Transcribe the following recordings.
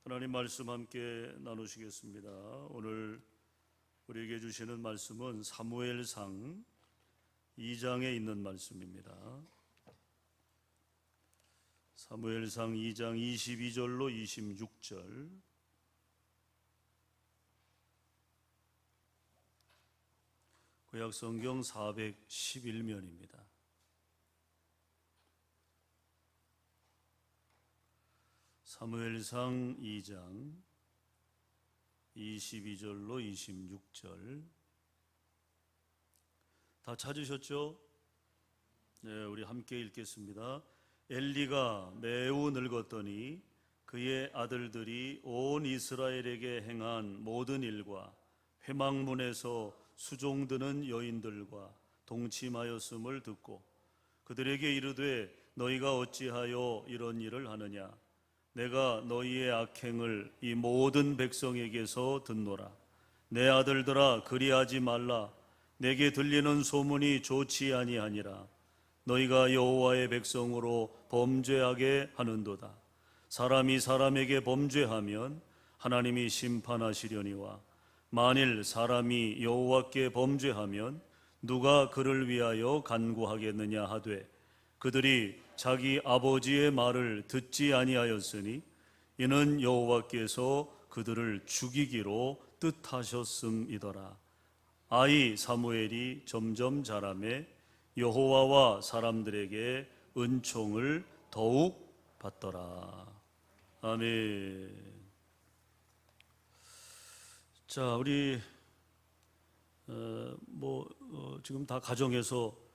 하나님 말씀 함께 나누시겠습니다. 오늘 우리에게 주시는 말씀은 사무엘상 2장에 있는 말씀입니다. 사무엘상 2장 22절로 26절. 구약성경 411면입니다. 사무엘상 2장 22절로 26절. 다 찾으셨죠? 네, 우리 함께 읽겠습니다. 엘리가 매우 늙었더니 그의 아들들이 온 이스라엘에게 행한 모든 일과 회막문에서 수종드는 여인들과 동침하였음을 듣고 그들에게 이르되 너희가 어찌하여 이런 일을 하느냐? 내가 너희의 악행을 이 모든 백성에게서 듣노라. 내 아들들아 그리하지 말라. 내게 들리는 소문이 좋지 아니하니라. 너희가 여호와의 백성으로 범죄하게 하는도다. 사람이 사람에게 범죄하면 하나님이 심판하시려니와 만일 사람이 여호와께 범죄하면 누가 그를 위하여 간구하겠느냐 하되 그들이 자기 아버지의 말을 듣지 아니하였으니 이는 여호와께서 그들을 죽이기로 뜻하셨음이더라. 아이 사무엘이 점점 자라매 여호와와 사람들에게 은총을 더욱 받더라. 아멘. 자, 우리 지금 다 가정에서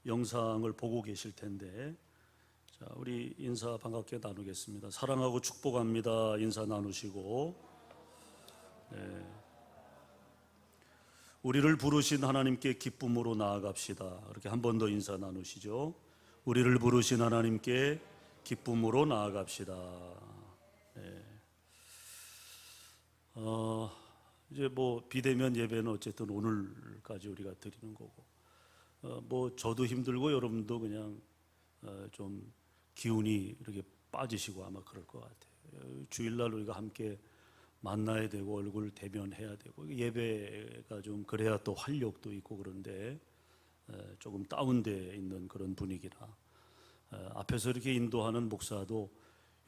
영상을 보고 계실 텐데, 자, 우리 인사 반갑게 나누겠습니다. 사랑하고 축복합니다. 인사 나누시고, 네. 우리를 부르신 하나님께 기쁨으로 나아갑시다. 이렇게 한 번 더 인사 나누시죠. 우리를 부르신 하나님께 기쁨으로 나아갑시다. 네. 이제 비대면 예배는 어쨌든 오늘까지 우리가 드리는 거고, 저도 힘들고 여러분도 그냥 좀 기운이 이렇게 빠지시고 아마 그럴 것 같아요. 주일날 우리가 함께 만나야 되고 얼굴 대면해야 되고 예배가 좀 그래야 또 활력도 있고 그런데 조금 다운돼 있는 그런 분위기라 앞에서 이렇게 인도하는 목사도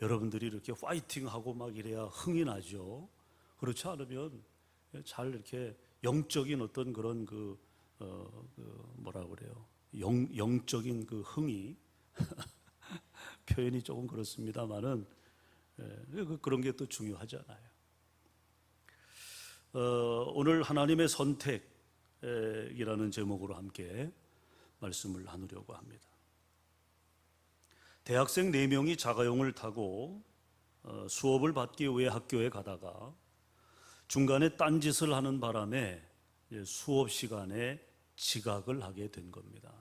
여러분들이 이렇게 파이팅하고 막 이래야 흥이 나죠. 그렇지 않으면 잘 이렇게 영적인 어떤 그런 영적인 그 흥이 표현이 조금 그렇습니다만은 그런 게 또 중요하잖아요. 오늘 하나님의 선택이라는 제목으로 함께 말씀을 나누려고 합니다. 대학생 4명이 자가용을 타고 수업을 받기 위해 학교에 가다가 중간에 딴짓을 하는 바람에 수업 시간에 지각을 하게 된 겁니다.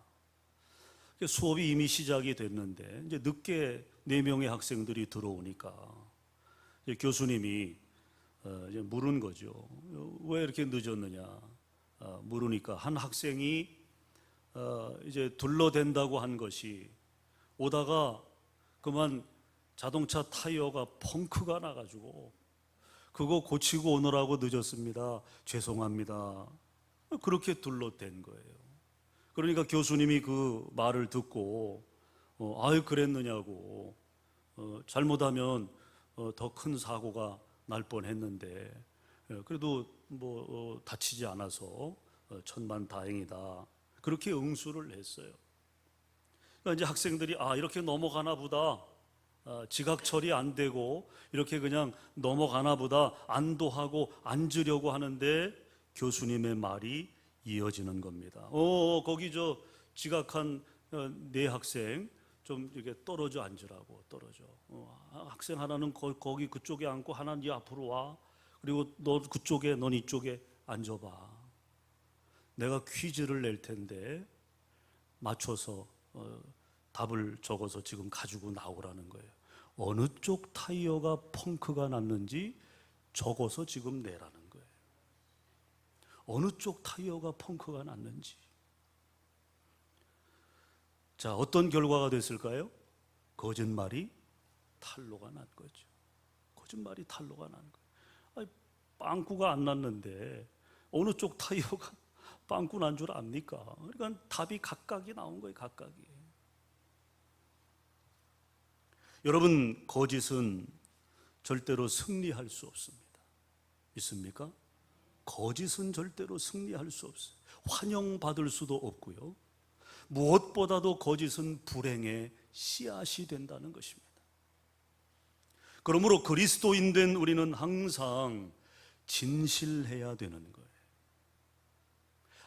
수업이 이미 시작이 됐는데 이제 늦게 4명의 학생들이 들어오니까 교수님이 이제 물은 거죠. 왜 이렇게 늦었느냐? 물으니까 한 학생이 이제 둘러댄다고 한 것이 오다가 그만 자동차 타이어가 펑크가 나가지고 그거 고치고 오느라고 늦었습니다. 죄송합니다. 그렇게 둘러댄 거예요. 그러니까 교수님이 그 말을 듣고 아유 그랬느냐고 잘못하면 더 큰 사고가 날 뻔했는데 그래도 다치지 않아서 천만다행이다. 그렇게 응수를 했어요. 그러니까 이제 학생들이 이렇게 넘어가나 보다. 지각 처리 안 되고 이렇게 그냥 넘어가나 보다 안도하고 앉으려고 하는데 교수님의 말이 이어지는 겁니다. 거기 지각한 4학생 좀 이렇게 떨어져 앉으라고. 떨어져. 학생 하나는 거기 그쪽에 앉고 하나는 이 앞으로 와. 그리고 너 그쪽에 넌 이쪽에 앉아봐. 내가 퀴즈를 낼 텐데 맞춰서 답을 적어서 지금 가지고 나오라는 거예요. 어느 쪽 타이어가 펑크가 났는지 적어서 지금 내라는 거예요. 어느 쪽 타이어가 펑크가 났는지. 자, 어떤 결과가 됐을까요? 거짓말이 탄로가 난 거죠. 거짓말이 탄로가 나는 거예요. 아니, 빵꾸가 안 났는데 어느 쪽 타이어가 빵꾸 난 줄 압니까? 그러니까 답이 각각이 나온 거예요. 각각이. 여러분, 거짓은 절대로 승리할 수 없습니다. 있습니까? 거짓은 절대로 승리할 수 없어요. 환영받을 수도 없고요. 무엇보다도 거짓은 불행의 씨앗이 된다는 것입니다. 그러므로 그리스도인 된 우리는 항상 진실해야 되는 거예요.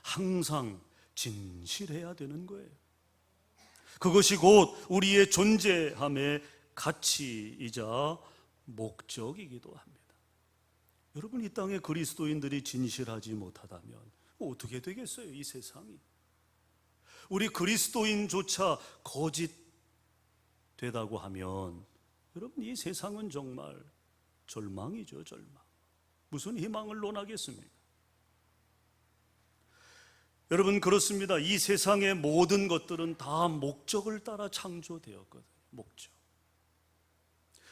항상 진실해야 되는 거예요. 그것이 곧 우리의 존재함의 가치이자 목적이기도 합니다. 여러분, 이 땅에 그리스도인들이 진실하지 못하다면 어떻게 되겠어요? 이 세상이. 우리 그리스도인조차 거짓되다고 하면 여러분, 이 세상은 정말 절망이죠. 절망. 무슨 희망을 논하겠습니까? 여러분, 그렇습니다. 이 세상의 모든 것들은 다 목적을 따라 창조되었거든요. 목적.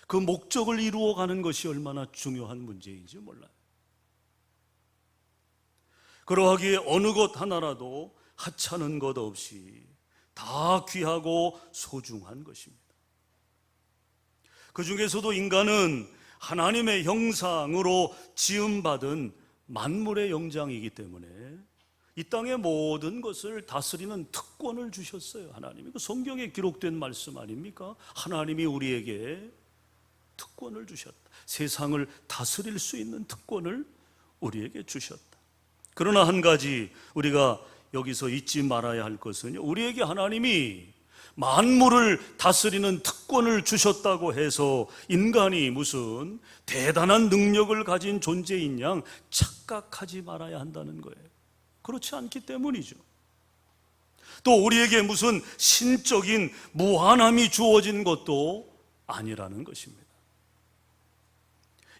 그 목적을 이루어가는 것이 얼마나 중요한 문제인지 몰라요. 그러하기에 어느 것 하나라도 하찮은 것 없이 다 귀하고 소중한 것입니다. 그 중에서도 인간은 하나님의 형상으로 지음받은 만물의 영장이기 때문에 이 땅의 모든 것을 다스리는 특권을 주셨어요. 하나님이. 그 성경에 기록된 말씀 아닙니까? 하나님이 우리에게 특권을 주셨다. 세상을 다스릴 수 있는 특권을 우리에게 주셨다. 그러나 한 가지 우리가 여기서 잊지 말아야 할 것은, 우리에게 하나님이 만물을 다스리는 특권을 주셨다고 해서 인간이 무슨 대단한 능력을 가진 존재인 양 착각하지 말아야 한다는 거예요. 그렇지 않기 때문이죠. 또 우리에게 무슨 신적인 무한함이 주어진 것도 아니라는 것입니다.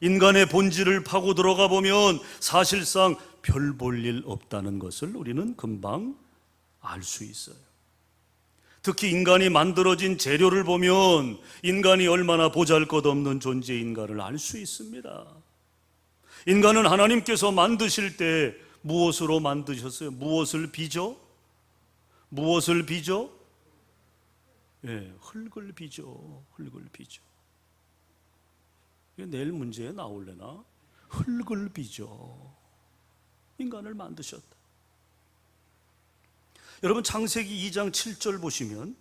인간의 본질을 파고 들어가 보면 사실상 별 볼 일 없다는 것을 우리는 금방 알 수 있어요. 특히 인간이 만들어진 재료를 보면 인간이 얼마나 보잘것없는 존재인가를 알 수 있습니다. 인간은 하나님께서 만드실 때 무엇으로 만드셨어요? 무엇을 빚어? 무엇을 빚어? 예, 흙을 빚어. 흙을 빚어. 이게 내일 문제에 나올래나? 흙을 빚어. 인간을 만드셨다. 여러분, 창세기 2장 7절 보시면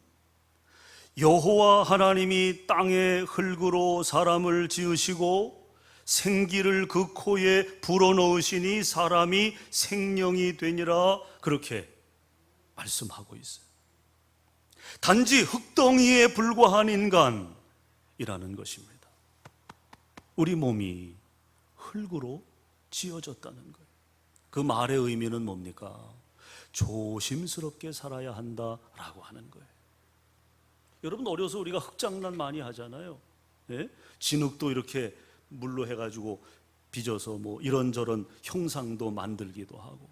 여호와 하나님이 땅의 흙으로 사람을 지으시고 생기를 그 코에 불어넣으시니 사람이 생명이 되니라, 그렇게 말씀하고 있어요. 단지 흙덩이에 불과한 인간이라는 것입니다. 우리 몸이 흙으로 지어졌다는 거예요. 그 말의 의미는 뭡니까? 조심스럽게 살아야 한다라고 하는 거예요. 여러분, 어려서 우리가 흙장난 많이 하잖아요. 예? 진흙도 이렇게 물로 해가지고 빚어서 뭐 이런저런 형상도 만들기도 하고,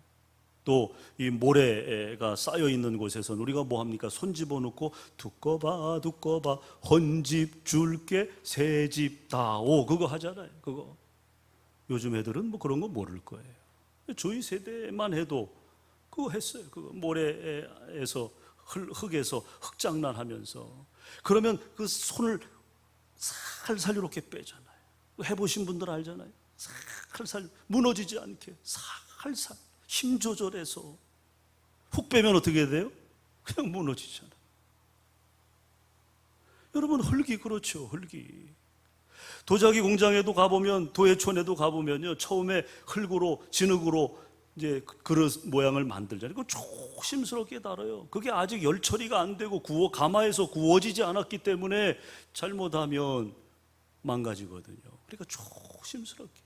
또 이 모래가 쌓여 있는 곳에서는 우리가 뭐 합니까? 손 집어넣고 두꺼봐 두꺼봐 헌집 줄게 새집 다오, 그거 하잖아요. 그거 요즘 애들은 뭐 그런 거 모를 거예요. 저희 세대만 해도 그거 했어요. 그거 모래에서 흙에서 흙장난하면서, 그러면 그 손을 살살 이렇게 빼잖아요. 해보신 분들 알잖아요. 살살 무너지지 않게 살살 힘 조절해서 훅 빼면 어떻게 돼요? 그냥 무너지잖아요. 여러분, 흙이 그렇죠. 흙이 도자기 공장에도 가보면, 도예촌에도 가보면요, 처음에 흙으로 진흙으로 이제 그릇 모양을 만들잖아요. 그거 조심스럽게 다뤄요. 그게 아직 열 처리가 안 되고 가마에서 구워지지 않았기 때문에 잘못하면 망가지거든요. 그러니까 조심스럽게.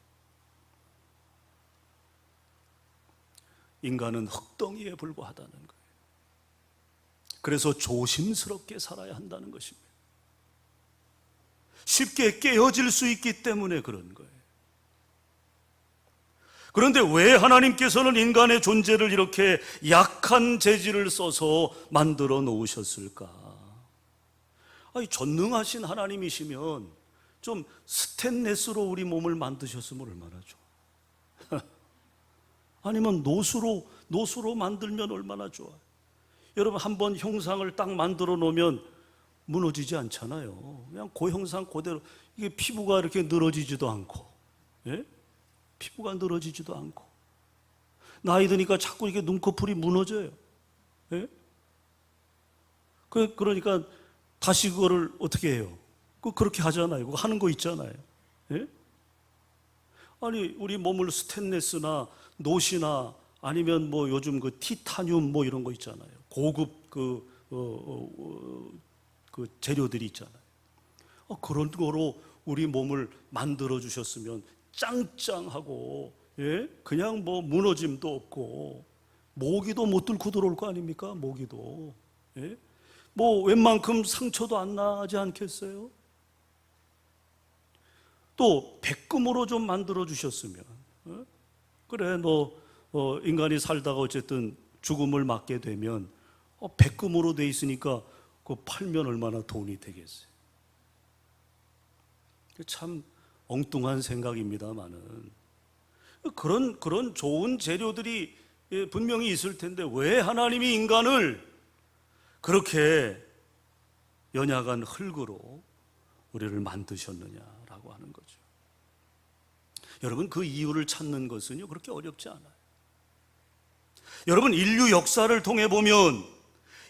인간은 흙덩이에 불과하다는 거예요. 그래서 조심스럽게 살아야 한다는 것입니다. 쉽게 깨어질 수 있기 때문에 그런 거예요. 그런데 왜 하나님께서는 인간의 존재를 이렇게 약한 재질을 써서 만들어 놓으셨을까? 아니, 전능하신 하나님이시면 좀 스테인레스로 우리 몸을 만드셨으면 얼마나 좋아. 아니면 노수로 만들면 얼마나 좋아. 여러분, 한번 형상을 딱 만들어 놓으면 무너지지 않잖아요. 그냥 그 형상 그대로. 이게 피부가 이렇게 늘어지지도 않고, 예? 피부가 늘어지지도 않고, 나이 드니까 자꾸 이게 눈꺼풀이 무너져요. 예? 그러니까 다시 그거를 어떻게 해요? 그렇게 하잖아요. 그거 하는 거 있잖아요. 예? 아니, 우리 몸을 스테인레스나 노시나 아니면 뭐 요즘 그 티타늄 뭐 이런 거 있잖아요. 고급 그 재료들이 있잖아요. 그런 거로 우리 몸을 만들어 주셨으면 짱짱하고, 예? 그냥 뭐 무너짐도 없고, 모기도 못 뚫고 들어올 거 아닙니까? 모기도. 예? 뭐 웬만큼 상처도 안 나지 않겠어요? 또 백금으로 좀 만들어 주셨으면, 그래 너 인간이 살다가 어쨌든 죽음을 맞게 되면 백금으로 돼 있으니까 그거 팔면 얼마나 돈이 되겠어요. 참 엉뚱한 생각입니다만은 그런 좋은 재료들이 분명히 있을 텐데 왜 하나님이 인간을 그렇게 연약한 흙으로 우리를 만드셨느냐라고 하는 거죠. 여러분, 그 이유를 찾는 것은요 그렇게 어렵지 않아요. 여러분, 인류 역사를 통해 보면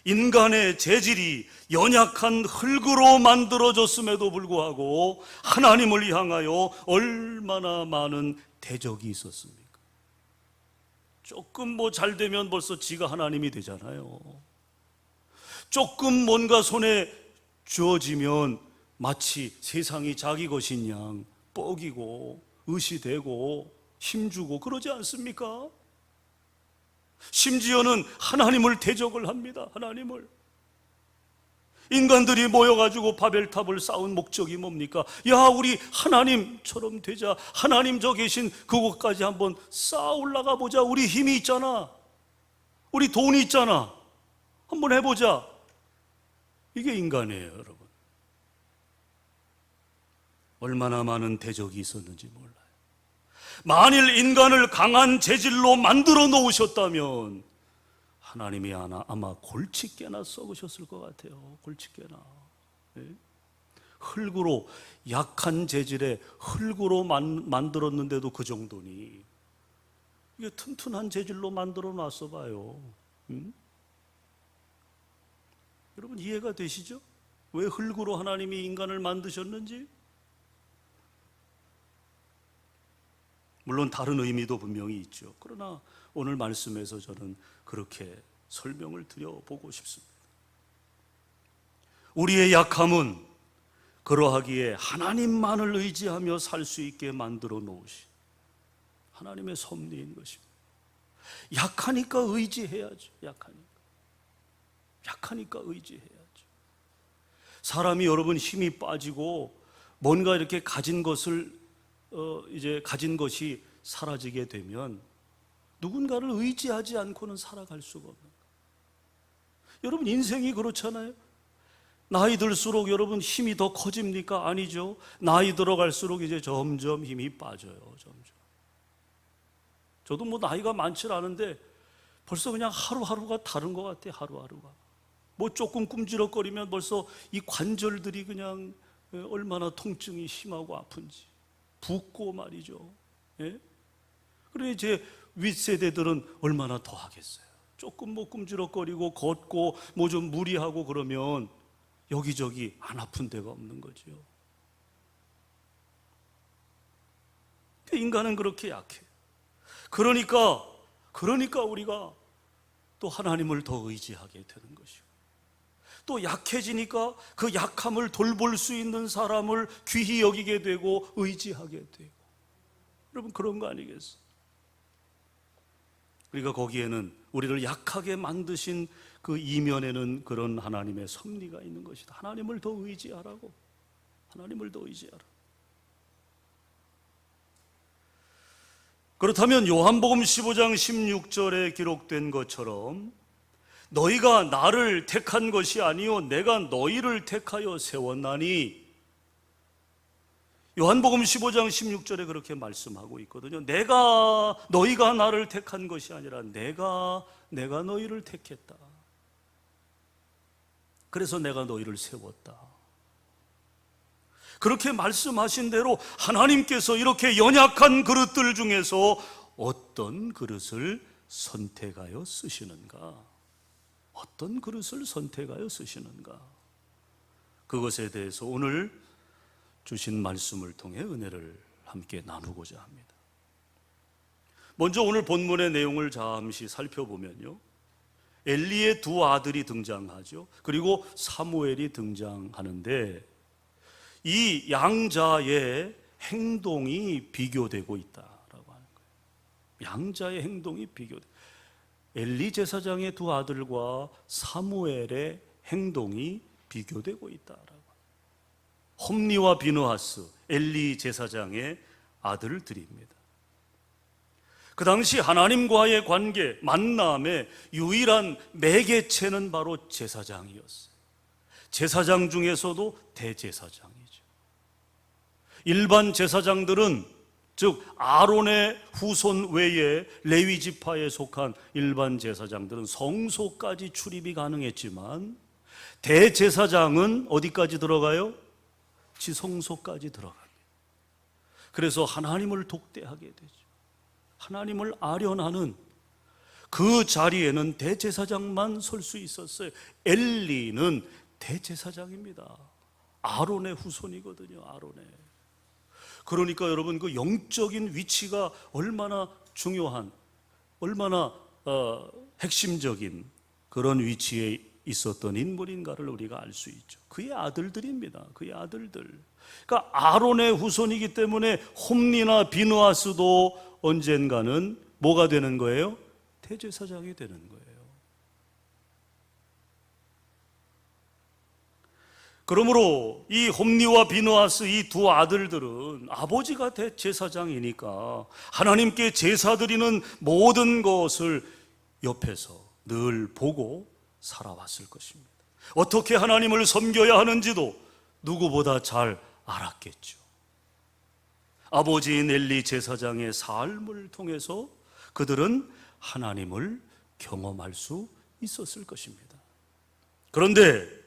인간의 재질이 연약한 흙으로 만들어졌음에도 불구하고 하나님을 향하여 얼마나 많은 대적이 있었습니까? 조금 뭐 잘 되면 벌써 지가 하나님이 되잖아요. 조금 뭔가 손에 주어지면 마치 세상이 자기 것인 양 뻐기고 의시되고 힘주고 그러지 않습니까? 심지어는 하나님을 대적을 합니다. 하나님을. 인간들이 모여가지고 바벨탑을 쌓은 목적이 뭡니까? 야, 우리 하나님처럼 되자. 하나님 저 계신 그곳까지 한번 쌓아 올라가 보자. 우리 힘이 있잖아. 우리 돈이 있잖아. 한번 해보자. 이게 인간이에요, 여러분. 얼마나 많은 대적이 있었는지 몰라요. 만일 인간을 강한 재질로 만들어 놓으셨다면 하나님이 아마 골칫게나 썩으셨을 것 같아요. 골칫게나. 네? 흙으로, 약한 재질의 흙으로 만들었는데도 그 정도니 이게 튼튼한 재질로 만들어 놨어 봐요. 여러분, 이해가 되시죠? 왜 흙으로 하나님이 인간을 만드셨는지? 물론 다른 의미도 분명히 있죠. 그러나 오늘 말씀에서 저는 그렇게 설명을 드려보고 싶습니다. 우리의 약함은 그러하기에 하나님만을 의지하며 살 수 있게 만들어 놓으신 하나님의 섭리인 것입니다. 약하니까 의지해야죠. 약하니까 의지해야죠. 사람이 여러분 힘이 빠지고 뭔가 이렇게 가진 것을 이제 가진 것이 사라지게 되면 누군가를 의지하지 않고는 살아갈 수가 없는 거예요. 여러분, 인생이 그렇잖아요. 나이 들수록 여러분 힘이 더 커집니까? 아니죠. 나이 들어갈수록 이제 점점 힘이 빠져요. 점점. 저도 뭐 나이가 많지 않은데 벌써 그냥 하루하루가 다른 것 같아요. 하루하루가. 뭐 조금 꿈지럭거리면 벌써 이 관절들이 그냥 얼마나 통증이 심하고 아픈지. 붓고 말이죠. 예? 그러니 이제 윗세대들은 얼마나 더 하겠어요. 조금 뭐 꿈지럭거리고 걷고 뭐 좀 무리하고 그러면 여기저기 안 아픈 데가 없는 거죠. 인간은 그렇게 약해. 그러니까 우리가 또 하나님을 더 의지하게 되는 것이고, 또 약해지니까 그 약함을 돌볼 수 있는 사람을 귀히 여기게 되고 의지하게 되고. 여러분, 그런 거 아니겠어요? 우리가 거기에는 우리를 약하게 만드신 그 이면에는 그런 하나님의 섭리가 있는 것이다. 하나님을 더 의지하라고. 하나님을 더 의지하라. 그렇다면 요한복음 15장 16절에 기록된 것처럼 너희가 나를 택한 것이 아니요 내가 너희를 택하여 세웠나니, 요한복음 15장 16절에 그렇게 말씀하고 있거든요. 너희가 나를 택한 것이 아니라 내가 너희를 택했다. 그래서 내가 너희를 세웠다. 그렇게 말씀하신 대로 하나님께서 이렇게 연약한 그릇들 중에서 어떤 그릇을 선택하여 쓰시는가? 어떤 그릇을 선택하여 쓰시는가? 그것에 대해서 오늘 주신 말씀을 통해 은혜를 함께 나누고자 합니다. 먼저 오늘 본문의 내용을 잠시 살펴보면요, 엘리의 두 아들이 등장하죠. 그리고 사무엘이 등장하는데 이 양자의 행동이 비교되고 있다라고 하는 거예요. 양자의 행동이 비교돼. 엘리 제사장의 두 아들과 사무엘의 행동이 비교되고 있다라고. 홈리와 비느하스, 엘리 제사장의 아들들입니다. 그 당시 하나님과의 관계, 만남의 유일한 매개체는 바로 제사장이었어요. 제사장 중에서도 대제사장이죠. 일반 제사장들은, 즉 아론의 후손 외에 레위 지파에 속한 일반 제사장들은 성소까지 출입이 가능했지만 대제사장은 어디까지 들어가요? 지성소까지 들어갑니다. 그래서 하나님을 독대하게 되죠. 하나님을 아련하는 그 자리에는 대제사장만 설 수 있었어요. 엘리는 대제사장입니다. 아론의 후손이거든요. 아론의. 그러니까 여러분, 그 영적인 위치가 얼마나 중요한, 얼마나 핵심적인 그런 위치에 있었던 인물인가를 우리가 알 수 있죠. 그의 아들들입니다. 그의 아들들. 그러니까 아론의 후손이기 때문에 홈리나 비느하스도 언젠가는 뭐가 되는 거예요? 대제사장이 되는 거예요. 그러므로 이 홈리와 비느하스 이 두 아들들은 아버지가 대제사장이니까 하나님께 제사 드리는 모든 것을 옆에서 늘 보고 살아왔을 것입니다. 어떻게 하나님을 섬겨야 하는지도 누구보다 잘 알았겠죠. 아버지인 엘리 제사장의 삶을 통해서 그들은 하나님을 경험할 수 있었을 것입니다. 그런데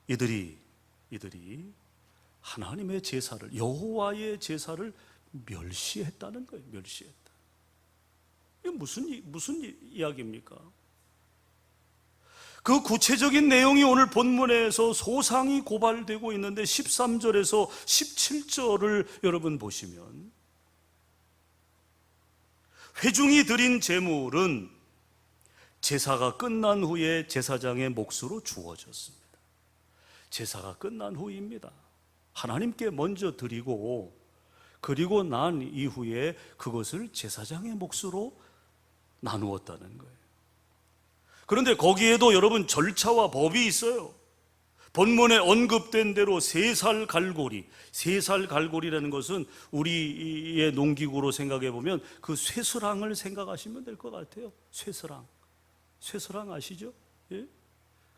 이들이 하나님의 제사를, 여호와의 제사를 멸시했다는 거예요. 멸시했다. 이게 무슨 이야기입니까? 그 구체적인 내용이 오늘 본문에서 소상히 고발되고 있는데 13절에서 17절을 여러분 보시면, 회중이 드린 제물은 제사가 끝난 후에 제사장의 몫으로 주어졌습니다. 제사가 끝난 후입니다. 하나님께 먼저 드리고 그리고 난 이후에 그것을 제사장의 몫으로 나누었다는 거예요. 그런데 거기에도 여러분 절차와 법이 있어요. 본문에 언급된 대로 세살 갈고리라는 것은 우리의 농기구로 생각해 보면 그 쇠스랑을 생각하시면 될 것 같아요. 쇠스랑 아시죠? 예?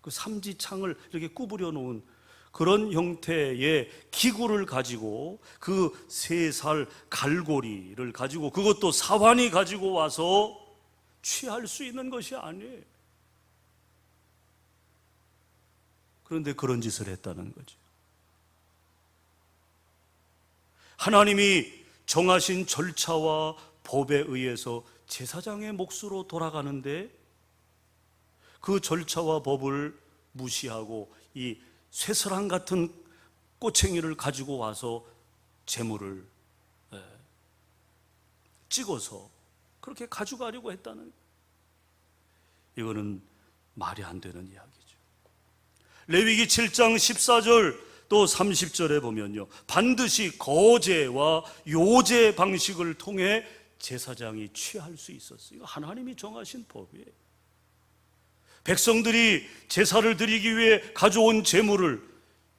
그 삼지창을 이렇게 구부려 놓은 그런 형태의 기구를 가지고 그 3살 갈고리를 가지고, 그것도 사환이 가지고 와서 취할 수 있는 것이 아니에요. 그런데 그런 짓을 했다는 거죠. 하나님이 정하신 절차와 법에 의해서 제사장의 몫으로 돌아가는데 그 절차와 법을 무시하고 이 쇠스랑 같은 꼬챙이를 가지고 와서 제물을 찍어서 그렇게 가져가려고 했다는, 이거는 말이 안 되는 이야기죠. 레위기 7장 14절 또 30절에 보면요, 반드시 거제와 요제 방식을 통해 제사장이 취할 수 있었어요. 이거 하나님이 정하신 법이에요. 백성들이 제사를 드리기 위해 가져온 제물을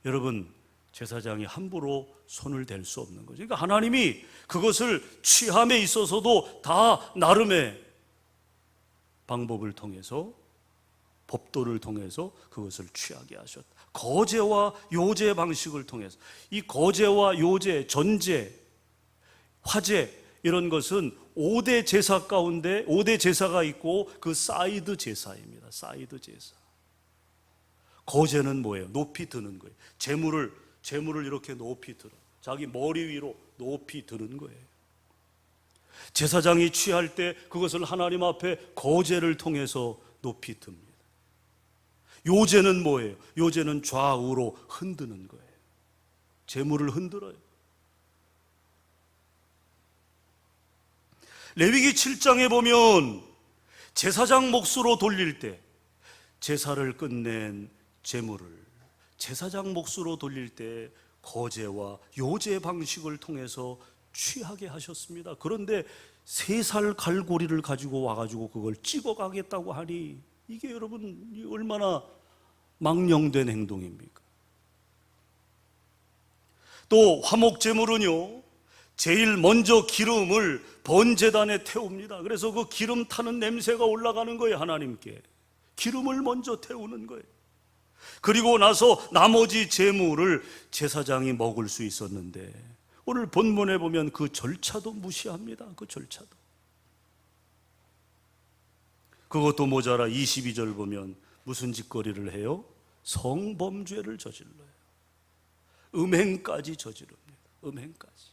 여러분 제사장이 함부로 손을 댈 수 없는 거죠. 그러니까 하나님이 그것을 취함에 있어서도 다 나름의 방법을 통해서 법도를 통해서 그것을 취하게 하셨다. 거제와 요제 방식을 통해서 이 거제와 요제, 전제, 화제 이런 것은 5대 제사 가운데 5대 제사가 있고 그 사이드 제사입니다. 사이드 제사. 거제는 뭐예요? 높이 드는 거예요. 재물을 이렇게 높이 들어. 자기 머리 위로 높이 드는 거예요. 제사장이 취할 때 그것을 하나님 앞에 거제를 통해서 높이 듭니다. 요제는 뭐예요? 요제는 좌우로 흔드는 거예요. 재물을 흔들어요. 레위기 7장에 보면 제사장 몫으로 돌릴 때 제사를 끝낸 재물을 제사장 몫으로 돌릴 때 거제와 요제 방식을 통해서 취하게 하셨습니다. 그런데 3살 갈고리를 가지고 와가지고 그걸 찍어가겠다고 하니 이게 여러분 얼마나 망령된 행동입니까? 또 화목제물은요, 제일 먼저 기름을 번제단에 태웁니다. 그래서 그 기름 타는 냄새가 올라가는 거예요. 하나님께 기름을 먼저 태우는 거예요. 그리고 나서 나머지 제물을 제사장이 먹을 수 있었는데 오늘 본문에 보면 그 절차도 무시합니다. 그 절차도. 그것도 모자라 22절 보면 무슨 짓거리를 해요? 성범죄를 저질러요. 음행까지 저지릅니다. 음행까지.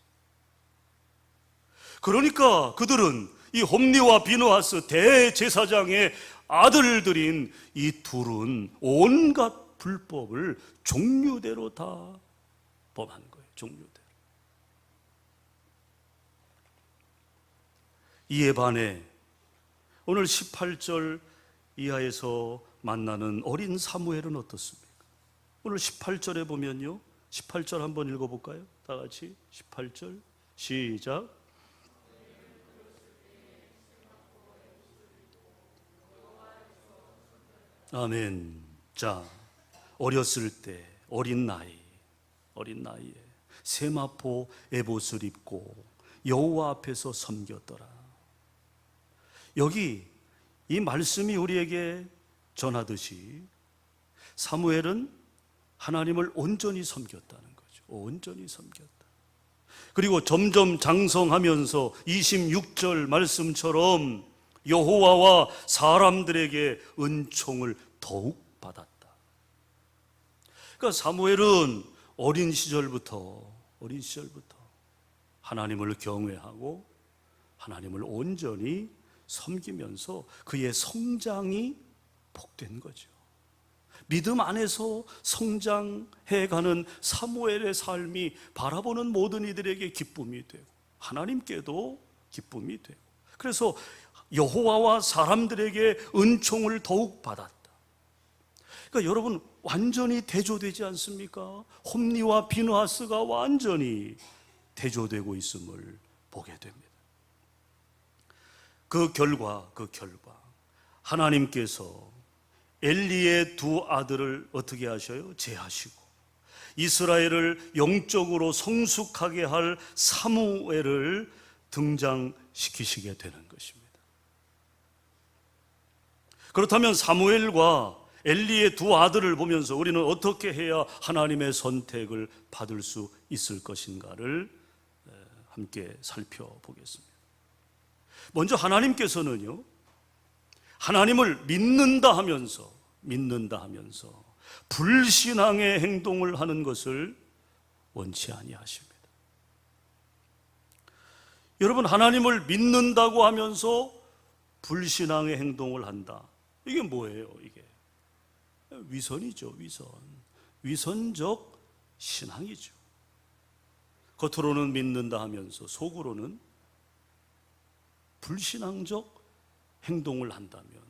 그러니까 그들은 이 홈리와 비느하스 대제사장의 아들들인 이 둘은 온갖 불법을 종류대로 다 범한 거예요. 종류대로. 이에 반해 오늘 18절 이하에서 만나는 어린 사무엘은 어떻습니까? 오늘 18절에 보면요, 18절 한번 읽어볼까요? 다 같이 18절 시작. 아멘. 자, 어렸을 때 어린 나이에 세마포 에봇을 입고 여호와 앞에서 섬겼더라. 여기 이 말씀이 우리에게 전하듯이 사무엘은 하나님을 온전히 섬겼다는 거죠. 온전히 섬겼다. 그리고 점점 장성하면서 26절 말씀처럼 여호와와 사람들에게 은총을 더욱 받았다. 그러니까 사무엘은 어린 시절부터 하나님을 경외하고 하나님을 온전히 섬기면서 그의 성장이 복된 거죠. 믿음 안에서 성장해가는 사무엘의 삶이 바라보는 모든 이들에게 기쁨이 되고 하나님께도 기쁨이 되고, 그래서 여호와와 사람들에게 은총을 더욱 받았다. 그러니까 여러분 완전히 대조되지 않습니까? 홈리와 비느하스가 완전히 대조되고 있음을 보게 됩니다. 그 결과 하나님께서 엘리의 두 아들을 어떻게 하셔요? 제하시고 이스라엘을 영적으로 성숙하게 할 사무엘을 등장시키시게 되는 것입니다. 그렇다면 사무엘과 엘리의 두 아들을 보면서 우리는 어떻게 해야 하나님의 선택을 받을 수 있을 것인가를 함께 살펴보겠습니다. 먼저 하나님께서는요, 하나님을 믿는다 하면서 불신앙의 행동을 하는 것을 원치 아니하십니다. 여러분, 하나님을 믿는다고 하면서 불신앙의 행동을 한다. 이게 뭐예요? 이게 위선이죠. 위선적 신앙이죠. 겉으로는 믿는다 하면서 속으로는 불신앙적 행동을 한다면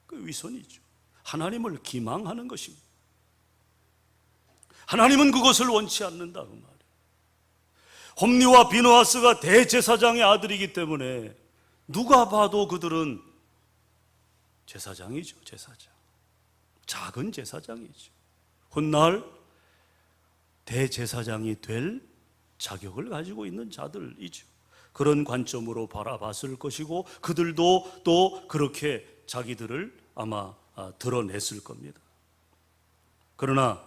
그 위선이죠. 하나님을 기망하는 것입니다. 하나님은 그것을 원치 않는다 그 말이에요. 홈리와 비느하스가 대제사장의 아들이기 때문에 누가 봐도 그들은 제사장이죠. 제사장. 작은 제사장이죠. 훗날 대제사장이 될 자격을 가지고 있는 자들이죠. 그런 관점으로 바라봤을 것이고 그들도 또 그렇게 자기들을 아마 드러냈을 겁니다. 그러나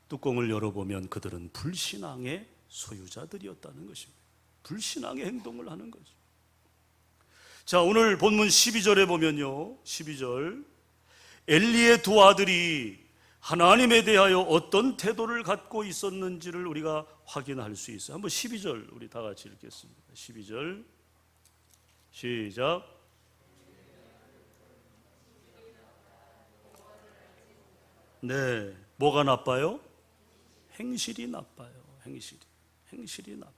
뚜껑을 열어보면 그들은 불신앙의 소유자들이었다는 것입니다. 불신앙의 행동을 하는 거죠. 자, 오늘 본문 12절에 보면요, 12절, 엘리의 두 아들이 하나님에 대하여 어떤 태도를 갖고 있었는지를 우리가 확인할 수 있어요. 한번 12절 우리 다 같이 읽겠습니다. 12절 시작. 네, 뭐가 나빠요? 행실이 나빠요. 행실이 나빠.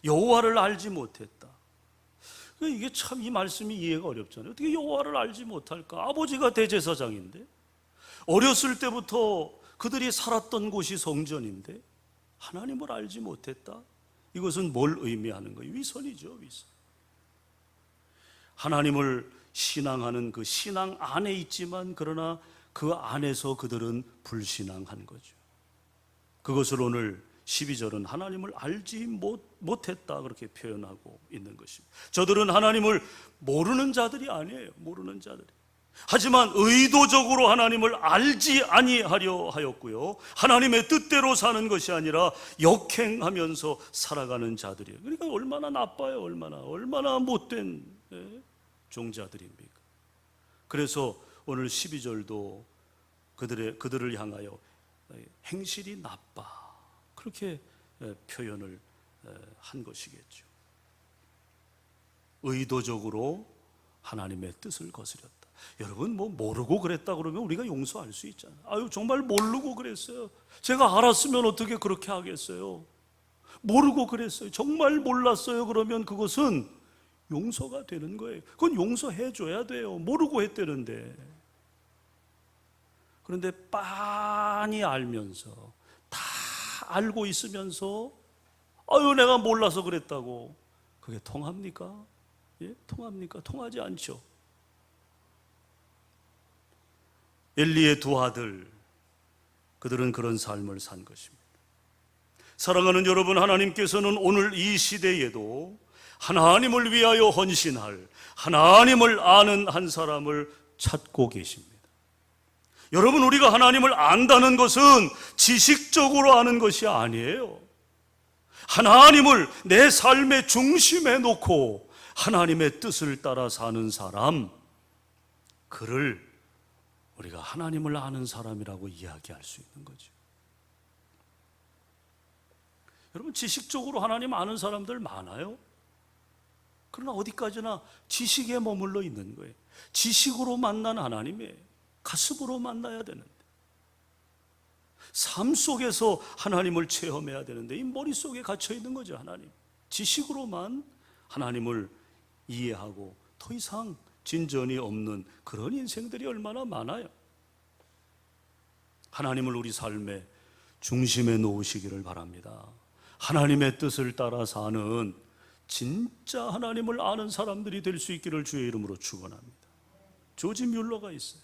여호와를 알지 못했다. 이게 참 이 말씀이 이해가 어렵잖아요. 어떻게 여호와를 알지 못할까? 아버지가 대제사장인데, 어렸을 때부터 그들이 살았던 곳이 성전인데 하나님을 알지 못했다. 이것은 뭘 의미하는 거예요? 위선이죠, 위선. 하나님을 신앙하는 그 신앙 안에 있지만 그러나 그 안에서 그들은 불신앙한 거죠. 그것을 오늘 12절은 하나님을 알지 못했다 그렇게 표현하고 있는 것입니다. 저들은 하나님을 모르는 자들이 아니에요. 모르는 자들이. 하지만 의도적으로 하나님을 알지 아니하려 하였고요, 하나님의 뜻대로 사는 것이 아니라 역행하면서 살아가는 자들이에요. 그러니까 얼마나 나빠요. 얼마나 못된 종자들입니까? 그래서 오늘 12절도 그들을 향하여 행실이 나빠 그렇게 표현을 한 것이겠죠. 의도적으로 하나님의 뜻을 거스렸다. 여러분, 뭐 모르고 그랬다 그러면 우리가 용서할 수 있잖아요. 아유, 정말 모르고 그랬어요. 제가 알았으면 어떻게 그렇게 하겠어요. 모르고 그랬어요. 정말 몰랐어요. 그러면 그것은 용서가 되는 거예요. 그건 용서해 줘야 돼요. 모르고 했다는데. 그런데 빤히 알면서, 다 알고 있으면서 아유, 내가 몰라서 그랬다고, 그게 통합니까? 예? 통합니까? 통하지 않죠. 엘리의 두 아들, 그들은 그런 삶을 산 것입니다. 사랑하는 여러분, 하나님께서는 오늘 이 시대에도 하나님을 위하여 헌신할, 하나님을 아는 한 사람을 찾고 계십니다. 여러분, 우리가 하나님을 안다는 것은 지식적으로 아는 것이 아니에요. 하나님을 내 삶의 중심에 놓고 하나님의 뜻을 따라 사는 사람, 그를 우리가 하나님을 아는 사람이라고 이야기할 수 있는 거죠. 여러분, 지식적으로 하나님 아는 사람들 많아요. 그러나 어디까지나 지식에 머물러 있는 거예요. 지식으로 만난 하나님이에요. 가슴으로 만나야 되는데, 삶 속에서 하나님을 체험해야 되는데 이 머릿속에 갇혀 있는 거죠. 하나님, 지식으로만 하나님을 이해하고 더 이상 진전이 없는 그런 인생들이 얼마나 많아요. 하나님을 우리 삶의 중심에 놓으시기를 바랍니다. 하나님의 뜻을 따라 사는 진짜 하나님을 아는 사람들이 될 수 있기를 주의 이름으로 축원합니다. 조지 뮬러가 있어요.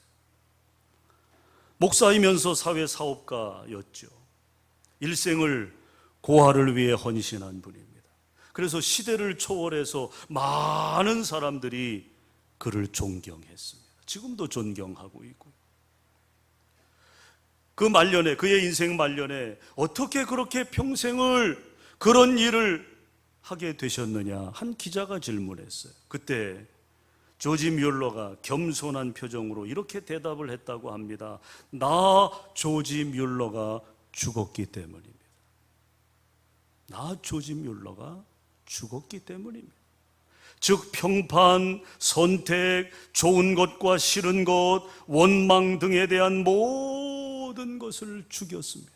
목사이면서 사회사업가였죠. 일생을 고아를 위해 헌신한 분입니다. 그래서 시대를 초월해서 많은 사람들이 그를 존경했습니다. 지금도 존경하고 있고요. 그 말년에, 그의 인생 말년에 어떻게 그렇게 평생을 그런 일을 하게 되셨느냐, 한 기자가 질문했어요. 그때 조지 뮬러가 겸손한 표정으로 이렇게 대답을 했다고 합니다. 나 조지 뮬러가 죽었기 때문입니다. 나 조지 뮬러가 죽었기 때문입니다. 즉, 평판, 선택, 좋은 것과 싫은 것, 원망 등에 대한 모든 것을 죽였습니다.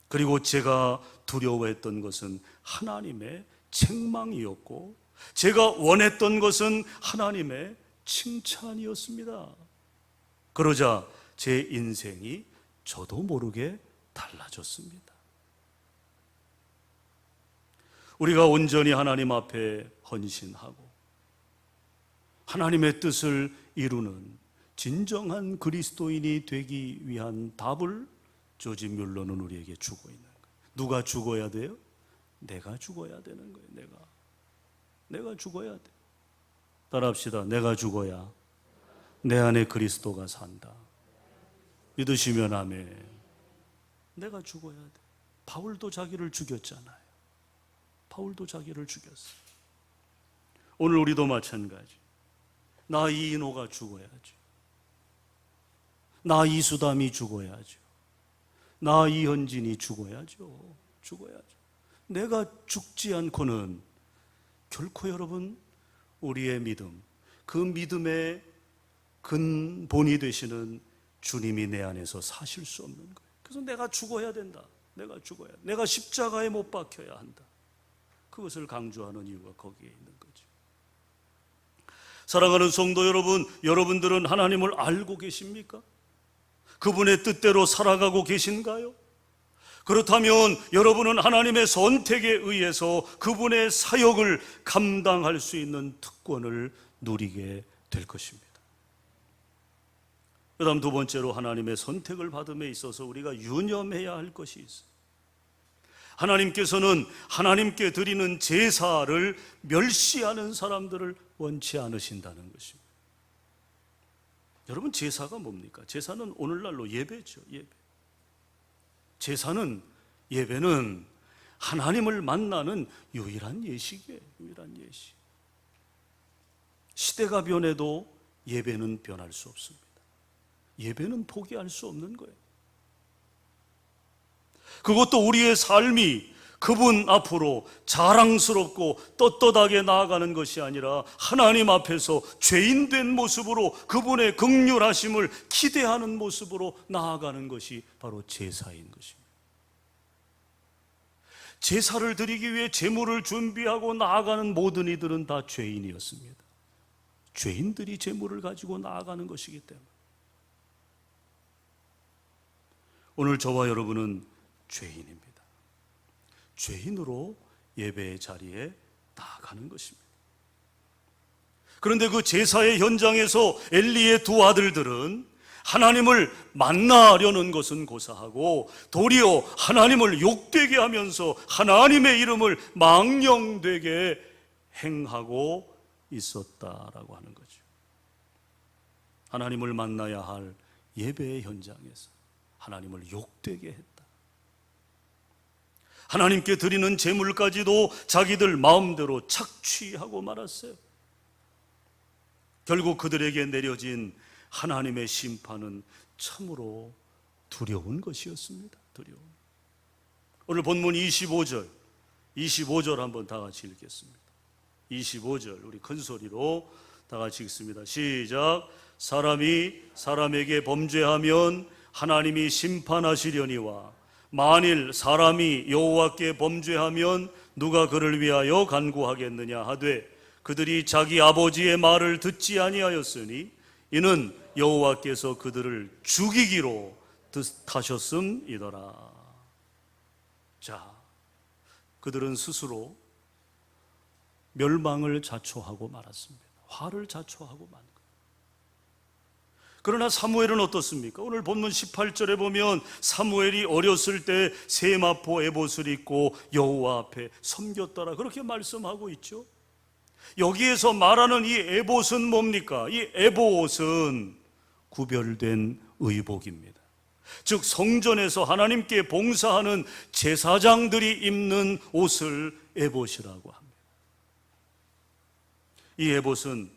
그리고 제가 두려워했던 것은 하나님의 책망이었고, 제가 원했던 것은 하나님의 칭찬이었습니다. 그러자 제 인생이 저도 모르게 달라졌습니다. 우리가 온전히 하나님 앞에 헌신하고 하나님의 뜻을 이루는 진정한 그리스도인이 되기 위한 답을 조지 뮬러는 우리에게 주고 있는 거예요. 누가 죽어야 돼요? 내가 죽어야 되는 거예요. 내가 죽어야 돼. 따라합시다. 내가 죽어야 내 안에 그리스도가 산다. 믿으시면 아멘. 내가 죽어야 돼. 바울도 자기를 죽였잖아요. 바울도 자기를 죽였어요. 오늘 우리도 마찬가지. 나 이인호가 죽어야죠. 나 이수담이 죽어야죠. 나 이현진이 죽어야죠. 죽어야죠. 내가 죽지 않고는 결코 여러분 우리의 믿음, 그 믿음의 근본이 되시는 주님이 내 안에서 사실 수 없는 거예요. 그래서 내가 죽어야 된다. 내가 죽어야, 내가 십자가에 못 박혀야 한다. 그것을 강조하는 이유가 거기에 있는 거죠. 사랑하는 성도 여러분, 여러분들은 하나님을 알고 계십니까? 그분의 뜻대로 살아가고 계신가요? 그렇다면 여러분은 하나님의 선택에 의해서 그분의 사역을 감당할 수 있는 특권을 누리게 될 것입니다. 그 다음 두 번째로 하나님의 선택을 받음에 있어서 우리가 유념해야 할 것이 있어요. 하나님께서는 하나님께 드리는 제사를 멸시하는 사람들을 원치 않으신다는 것입니다. 여러분, 제사가 뭡니까? 제사는 오늘날로 예배죠. 예배. 제사는, 예배는 하나님을 만나는 유일한 예식이에요. 유일한 예식. 시대가 변해도 예배는 변할 수 없습니다. 예배는 포기할 수 없는 거예요. 그것도 우리의 삶이 그분 앞으로 자랑스럽고 떳떳하게 나아가는 것이 아니라 하나님 앞에서 죄인된 모습으로 그분의 긍휼하심을 기대하는 모습으로 나아가는 것이 바로 제사인 것입니다. 제사를 드리기 위해 제물을 준비하고 나아가는 모든 이들은 다 죄인이었습니다. 죄인들이 제물을 가지고 나아가는 것이기 때문에 오늘 저와 여러분은 죄인입니다. 죄인으로 예배의 자리에 나아가는 것입니다. 그런데 그 제사의 현장에서 엘리의 두 아들들은 하나님을 만나려는 것은 고사하고 도리어 하나님을 욕되게 하면서 하나님의 이름을 망령되게 행하고 있었다라고 하는 거죠. 하나님을 만나야 할 예배의 현장에서 하나님을 욕되게 했다. 하나님께 드리는 제물까지도 자기들 마음대로 착취하고 말았어요. 결국 그들에게 내려진 하나님의 심판은 참으로 두려운 것이었습니다. 두려운. 오늘 본문 25절 한번 다 같이 읽겠습니다. 25절 우리 큰 소리로 다 같이 읽습니다. 시작. 사람이 사람에게 범죄하면 하나님이 심판하시려니와 만일 사람이 여호와께 범죄하면 누가 그를 위하여 간구하겠느냐 하되 그들이 자기 아버지의 말을 듣지 아니하였으니 이는 여호와께서 그들을 죽이기로 뜻하셨음이더라. 자, 그들은 스스로 멸망을 자초하고 말았습니다. 화를 자초하고 만. 그러나 사무엘은 어떻습니까? 오늘 본문 18절에 보면 사무엘이 어렸을 때 세마포 에봇을 입고 여호와 앞에 섬겼더라 그렇게 말씀하고 있죠. 여기에서 말하는 이 에봇은 뭡니까? 이 에봇은 구별된 의복입니다. 즉 성전에서 하나님께 봉사하는 제사장들이 입는 옷을 에봇이라고 합니다. 이 에봇은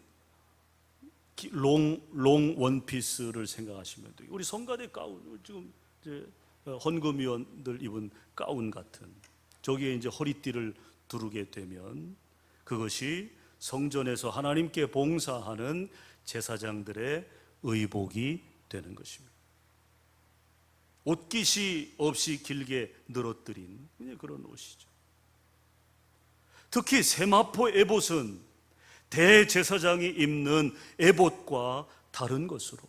롱 원피스를 생각하시면 돼요. 우리 성가대 가운, 지금 이제 헌금위원들 입은 가운 같은, 저기에 이제 허리띠를 두르게 되면 그것이 성전에서 하나님께 봉사하는 제사장들의 의복이 되는 것입니다. 옷깃이 없이 길게 늘어뜨린 그런 옷이죠. 특히 세마포 에봇은 대제사장이 입는 에봇과 다른 것으로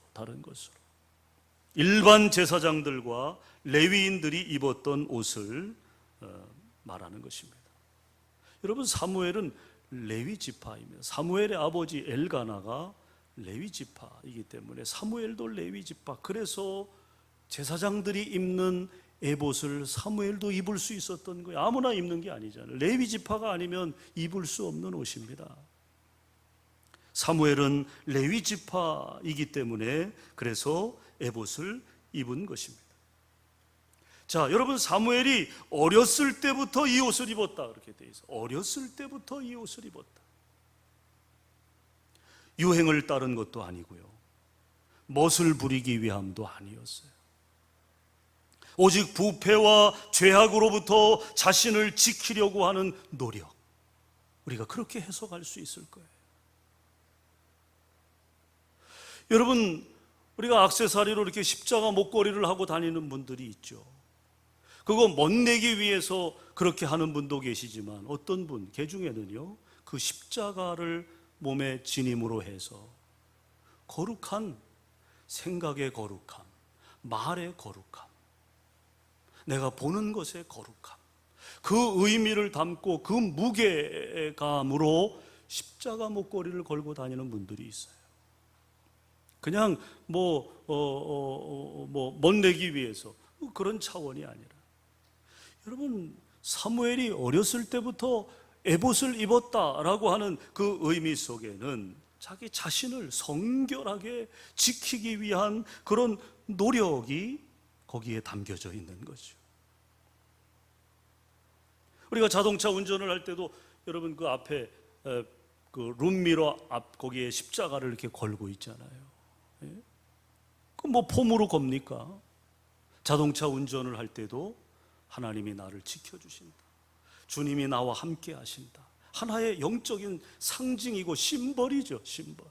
일반 제사장들과 레위인들이 입었던 옷을 말하는 것입니다. 여러분, 사무엘은 레위 지파입니다. 사무엘의 아버지 엘가나가 레위 지파이기 때문에 사무엘도 레위 지파. 그래서 제사장들이 입는 에봇을 사무엘도 입을 수 있었던 거예요. 아무나 입는 게 아니잖아요. 레위 지파가 아니면 입을 수 없는 옷입니다. 사무엘은 레위 지파이기 때문에 그래서 에봇을 입은 것입니다. 자, 여러분, 사무엘이 어렸을 때부터 이 옷을 입었다 그렇게 돼 있어요. 어렸을 때부터 이 옷을 입었다. 유행을 따른 것도 아니고요, 멋을 부리기 위함도 아니었어요. 오직 부패와 죄악으로부터 자신을 지키려고 하는 노력, 우리가 그렇게 해석할 수 있을 거예요. 여러분, 우리가 액세서리로 이렇게 십자가 목걸이를 하고 다니는 분들이 있죠. 그거 멋내기 위해서 그렇게 하는 분도 계시지만, 어떤 분, 개 중에는요, 그 십자가를 몸에 지님으로 해서 거룩한 생각의 거룩함, 말의 거룩함, 내가 보는 것의 거룩함, 그 의미를 담고 그 무게감으로 십자가 목걸이를 걸고 다니는 분들이 있어요. 그냥 멋내기 위해서, 그런 차원이 아니라, 여러분, 사무엘이 어렸을 때부터 에봇을 입었다라고 하는 그 의미 속에는 자기 자신을 성결하게 지키기 위한 그런 노력이 거기에 담겨져 있는 거죠. 우리가 자동차 운전을 할 때도 여러분, 그 앞에 그 룸미러 앞 거기에 십자가를 이렇게 걸고 있잖아요. 그 뭐 폼으로 겁니까? 자동차 운전을 할 때도 하나님이 나를 지켜주신다, 주님이 나와 함께 하신다, 하나의 영적인 상징이고 심벌이죠, 심벌.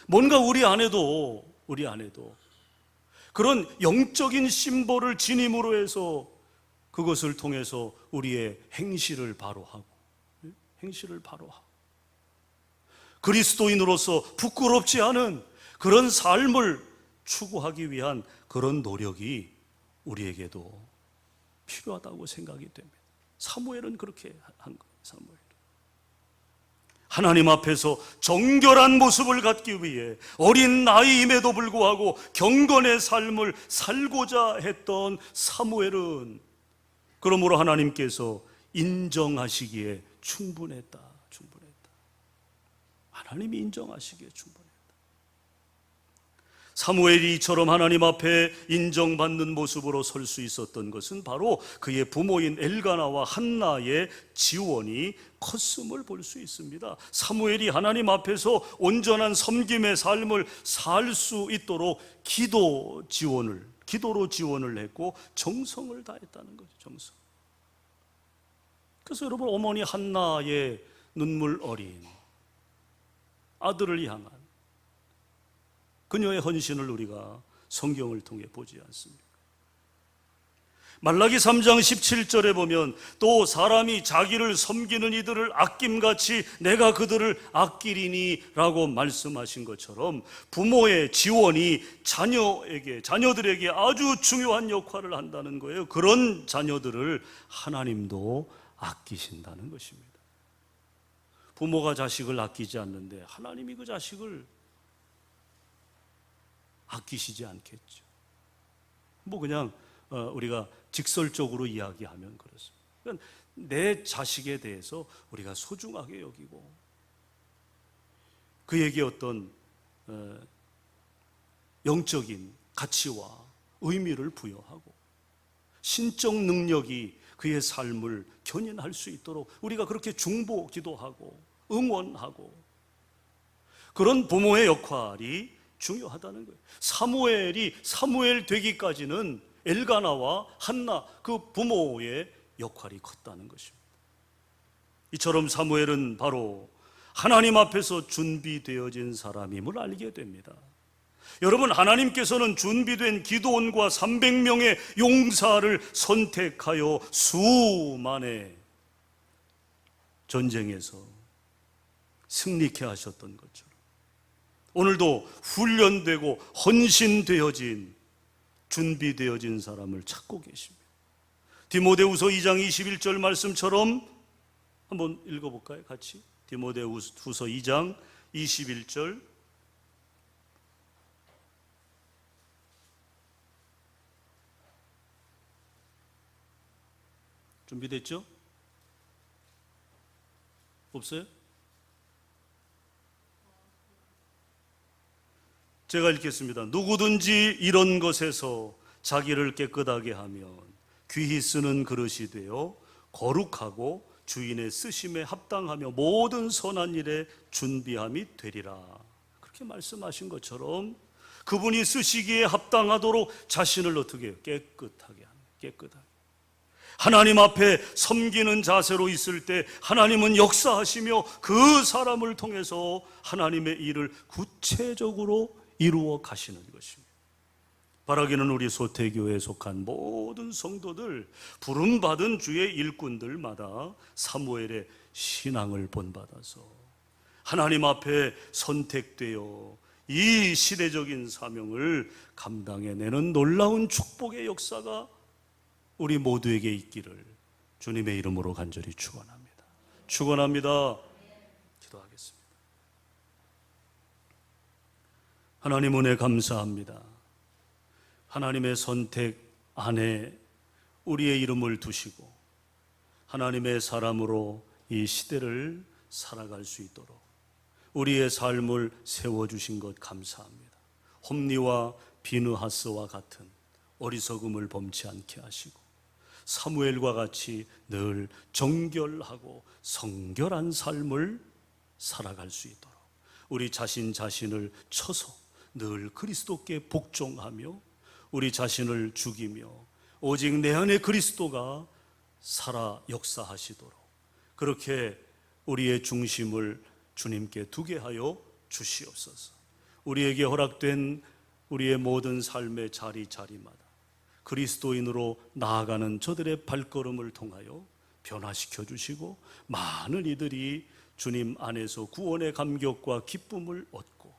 뭔가 우리 안에도 그런 영적인 심벌을 지님으로 해서 그것을 통해서 우리의 행실을 바로 하고, 그리스도인으로서 부끄럽지 않은 그런 삶을 추구하기 위한 그런 노력이 우리에게도 필요하다고 생각이 됩니다. 사무엘은 그렇게 한 거예요. 사무엘, 하나님 앞에서 정결한 모습을 갖기 위해 어린 나이임에도 불구하고 경건의 삶을 살고자 했던 사무엘은 그러므로 하나님께서 인정하시기에 충분했다. 하나님이 인정하시기에 충분했다. 사무엘이 이처럼 하나님 앞에 인정받는 모습으로 설 수 있었던 것은 바로 그의 부모인 엘가나와 한나의 지원이 컸음을 볼 수 있습니다. 사무엘이 하나님 앞에서 온전한 섬김의 삶을 살 수 있도록 기도로 지원을 했고 정성을 다했다는 거죠. 정성. 그래서 여러분, 어머니 한나의 눈물 어린 아들을 향한 그녀의 헌신을 우리가 성경을 통해 보지 않습니까? 말라기 3장 17절에 보면, 또 사람이 자기를 섬기는 이들을 아낌같이 내가 그들을 아끼리니 라고 말씀하신 것처럼 부모의 지원이 자녀들에게 아주 중요한 역할을 한다는 거예요. 그런 자녀들을 하나님도 아끼신다는 것입니다. 부모가 자식을 아끼지 않는데 하나님이 그 자식을 아끼시지 않겠죠. 그냥 우리가 직설적으로 이야기하면 그렇습니다. 그러니까 내 자식에 대해서 우리가 소중하게 여기고 그에게 어떤 영적인 가치와 의미를 부여하고 신적 능력이 그의 삶을 견인할 수 있도록 우리가 그렇게 중보 기도하고 응원하고, 그런 부모의 역할이 중요하다는 거예요. 사무엘이 사무엘 되기까지는 엘가나와 한나, 그 부모의 역할이 컸다는 것입니다. 이처럼 사무엘은 바로 하나님 앞에서 준비되어진 사람임을 알게 됩니다. 여러분, 하나님께서는 준비된 기드온과 300명의 용사를 선택하여 수만의 전쟁에서 승리케 하셨던 것처럼 오늘도 훈련되고 헌신되어진, 준비되어진 사람을 찾고 계십니다. 디모데후서 2장 21절 말씀처럼 한번 읽어볼까요? 같이. 디모데후서 2장 21절. 준비됐죠? 없어요? 제가 읽겠습니다. 누구든지 이런 것에서 자기를 깨끗하게 하면 귀히 쓰는 그릇이 되어 거룩하고 주인의 쓰심에 합당하며 모든 선한 일에 준비함이 되리라. 그렇게 말씀하신 것처럼 그분이 쓰시기에 합당하도록 자신을 어떻게 해요? 깨끗하게 합니다. 깨끗하게. 하나님 앞에 섬기는 자세로 있을 때 하나님은 역사하시며 그 사람을 통해서 하나님의 일을 구체적으로 이루어 가시는 것입니다. 바라기는 우리 소태교회에 속한 모든 성도들, 부름받은 주의 일꾼들마다 사무엘의 신앙을 본받아서 하나님 앞에 선택되어 이 시대적인 사명을 감당해내는 놀라운 축복의 역사가 우리 모두에게 있기를 주님의 이름으로 간절히 축원합니다. 축원합니다. 기도하겠습니다. 하나님 은혜 감사합니다. 하나님의 선택 안에 우리의 이름을 두시고 하나님의 사람으로 이 시대를 살아갈 수 있도록 우리의 삶을 세워주신 것 감사합니다. 홈리와 비느하스와 같은 어리석음을 범치 않게 하시고 사무엘과 같이 늘 정결하고 성결한 삶을 살아갈 수 있도록 우리 자신을 쳐서 늘 그리스도께 복종하며 우리 자신을 죽이며 오직 내 안에 그리스도가 살아 역사하시도록 그렇게 우리의 중심을 주님께 두게 하여 주시옵소서. 우리에게 허락된 우리의 모든 삶의 자리마다 그리스도인으로 나아가는 저들의 발걸음을 통하여 변화시켜 주시고 많은 이들이 주님 안에서 구원의 감격과 기쁨을 얻고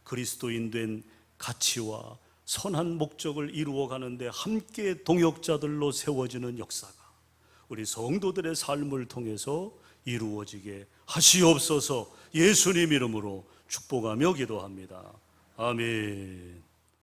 그리스도인 된 가치와 선한 목적을 이루어 가는데 함께 동역자들로 세워지는 역사가 우리 성도들의 삶을 통해서 이루어지게 하시옵소서. 예수님 이름으로 축복하며 기도합니다. 아멘.